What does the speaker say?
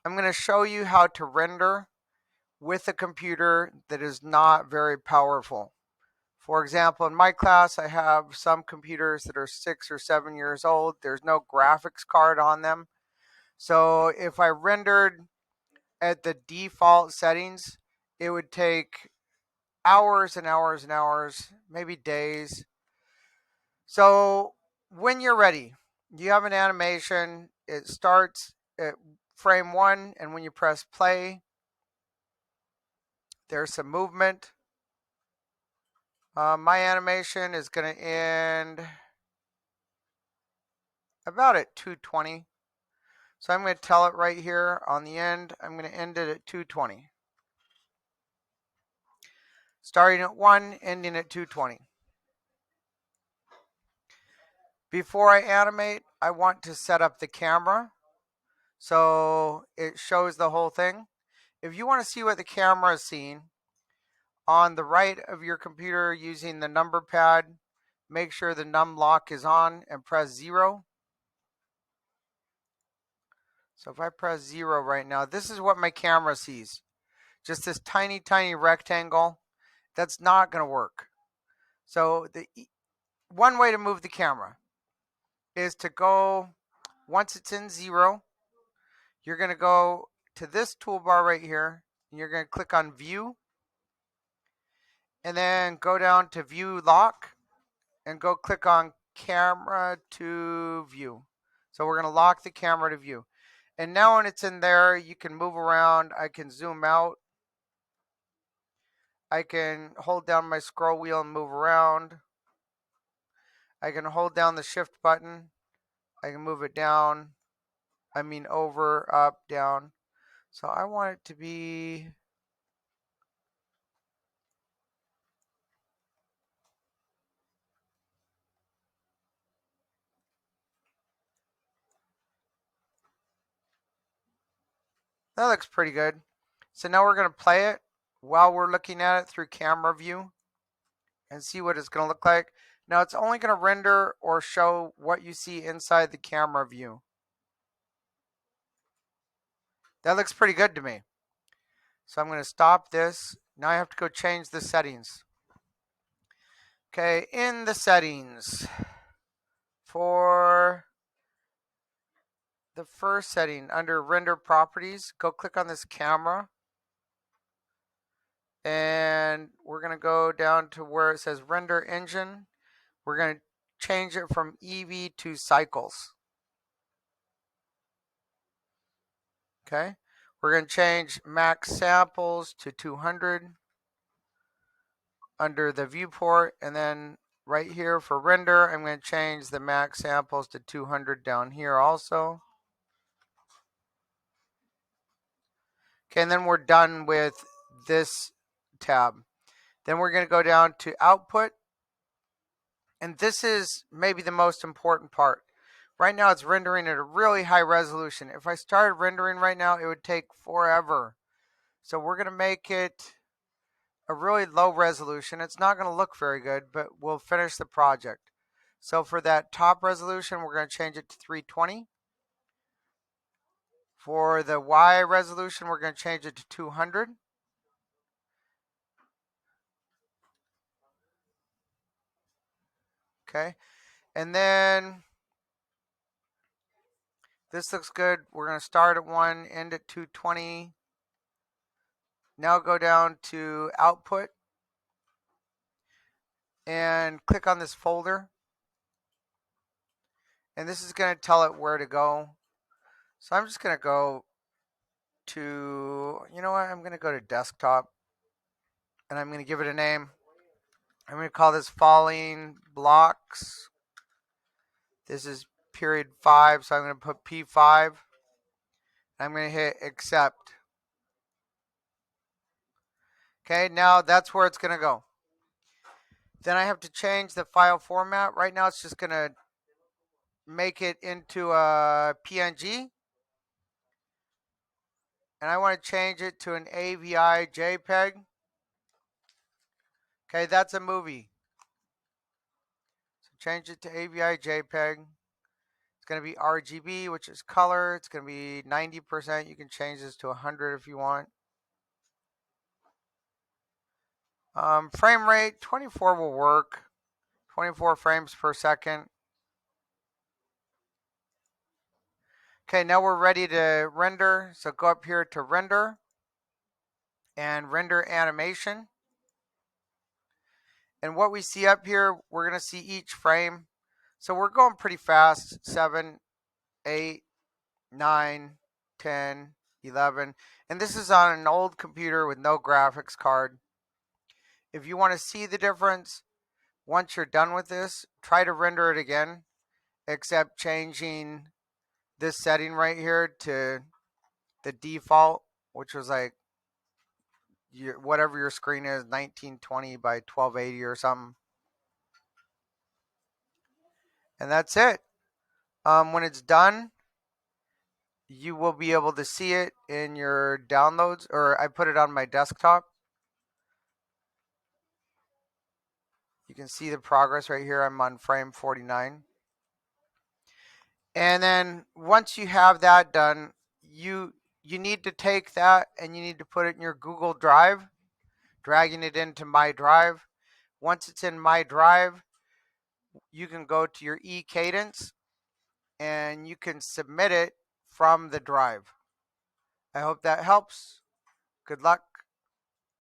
I'm going to show you how to render with a computer that is not very powerful. For example, in my class, I have some computers that are 6 or 7 years old. There's no graphics card on them. So if I rendered at the default settings, it would take hours and hours and hours, maybe days. So when you're ready, you have an animation. It starts at frame 1, and when you press play, there's some movement. My animation is going to end about at 220. So I'm going to tell it right here on the end. I'm going to end it at 220. Starting at 1, ending at 220. Before I animate, I want to set up the camera so it shows the whole thing. If you want to see what the camera is seeing, on the right of your computer using the number pad, make sure the num lock is on and press 0. So if I press 0 right now, this is what my camera sees. Just this tiny, tiny rectangle. That's not going to work. So one way to move the camera is to go, once it's in 0, you're going to go to this toolbar right here, and you're going to click on View, and then go down to View Lock, and go click on Camera to View. So we're going to lock the camera to view. And now when it's in there, you can move around. I can zoom out. I can hold down my scroll wheel and move around. I can hold down the shift button. I can move it down. Over, up, down. So I want it to be, that looks pretty good. So now we're going to play it while we're looking at it through camera view and see what it's going to look like. Now it's only going to render or show what you see inside the camera view. That looks pretty good to me. So I'm going to stop this. Now I have to go change the settings. Okay, in the settings, for the first setting under render properties, go click on this camera. And we're going to go down to where it says render engine. We're going to change it from Eevee to cycles. Okay, we're going to change max samples to 200 under the viewport, and then right here for render, I'm going to change the max samples to 200 down here also. Okay, and then we're done with this tab. Then we're going to go down to output, and this is maybe the most important part. Right now it's rendering at a really high resolution. If I started rendering right now, it would take forever. So we're going to make it a really low resolution. It's not going to look very good, but we'll finish the project. So for that top resolution, we're going to change it to 320. For the Y resolution, we're going to change it to 200. Okay, and then this looks good. We're going to start at 1, end at 220. Now go down to output and click on this folder. And this is going to tell it where to go. So I'm just going to go to, you know what, I'm going to go to desktop. And I'm going to give it a name. I'm going to call this falling blocks. This is period 5, so I'm going to put P5. I'm going to hit accept. Okay, now that's where it's going to go. Then I have to change the file format. Right now it's just going to make it into a PNG. And I want to change it to an AVI JPEG. Okay, that's a movie. So change it to AVI JPEG. It's going to be RGB, which is color. It's going to be 90%. You can change this to 100 if you want. Frame rate, 24 will work. 24 frames per second. Okay, now we're ready to render. So go up here to render and render animation. And what we see up here, we're going to see each frame. So we're going pretty fast. 7, 8, 9, 10, 11. And this is on an old computer with no graphics card. If you want to see the difference, once you're done with this, try to render it again, except changing this setting right here to the default, which was like whatever your screen is, 1920 by 1280 or something. And that's it. When it's done, you will be able to see it in your downloads, or I put it on my desktop. You can see the progress right here. I'm on frame 49. And then once you have that done, you need to take that and you need to put it in your Google Drive, dragging it into My Drive. Once it's in My Drive, you can go to your eCadence and you can submit it from the drive. I hope that helps. Good luck.